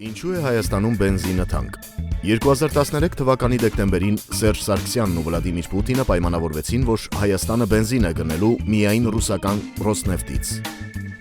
Ինչու է Հայաստանում բենզինը թանկ։ 2013 թվականի դեկտեմբերին Սերժ Սարգսյանն ու Վլադիմիր Պուտինը պայմանավորվեցին, որ Հայաստանը բենզին է գնելու միայն ռուսական Ռոսնեֆտից։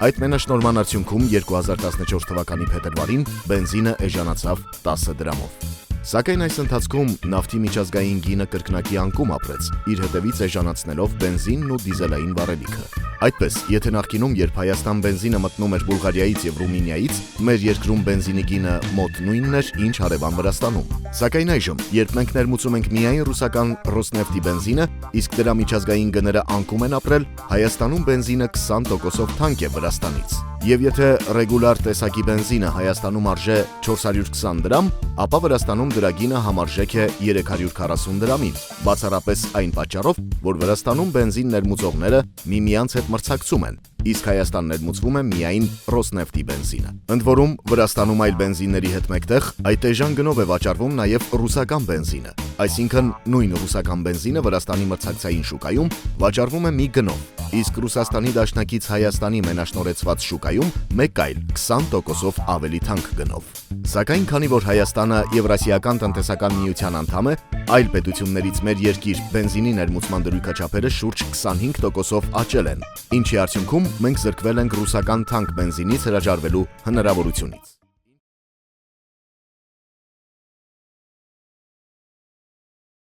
Այդ մենաշնորհման արդյունքում 2014 թվականի փետրվարին բենզինը էժանացավ 10 դրամով։ Սակայն այս ընթացքում նավթի միջազգային գինը կրկնակի անկում ապրեց, իր հետևից էժանացնելով բենզինն ու դիզելային վառելիքը։ Այդպես, եթե նախկինում, երբ Հայաստան բենզինը մտնում էր Բուլղարիայից եւ Ռումինիայից, մեր երկրում բենզինի գինը մոտ նույնն էր, ինչ հարևան Վրաստանում։ Սակայն այժմ, երբ մենք ներմուծում ենք միայն ռուսական Ռոսնեֆտի բենզինը, իսկ դրա միջազգային գները անկում են ապրել, Հայաստանում բենզինը 20%-ով թանկ է Վրաստանից։ Եվ եթե ռեգուլար տեսակի բենզինը Հայաստանում արժե 420 դրամ, ապա Վրաստանում դրա գինը համարժեք է 340 դրամին, բացառապես այն պատճառով, որ Վրաստանում բենզին ներմուծողները միմյանց հետ մրցակցում են, իսկ Հայաստան ներմուծվում է միայն Ռոսնեֆտի բենզինը։ Ընդ որում, Վրաստանում այլ բենզինների հետ մեկտեղ այդ էժան գնով է վաճառվում նաև ռուսական բենզինը, այսինքն նույն ռուսական բենզինը Վրաստանի մրցակցային շուկայում վաճառվում է մի գնով, իսկ Ռուսաստանի դաշնակից Հայաստանի մենաշնորհեցված շուկայում մեկ այլ 20%-ով ավելի թանկ գնով։ Սակայն քանի որ Հայաստանը Եվրասիական տնտեսական միության անդամ է, այլ պետություններից մեր երկիր բենզինի ներմուծման դրույքաչափերը շուրջ 25%-ով աճել են, ինչի արդյունքում մենք զրկվել ենք ռուսական թանկ բենզինից հրաժարվելու հնարավորությունից։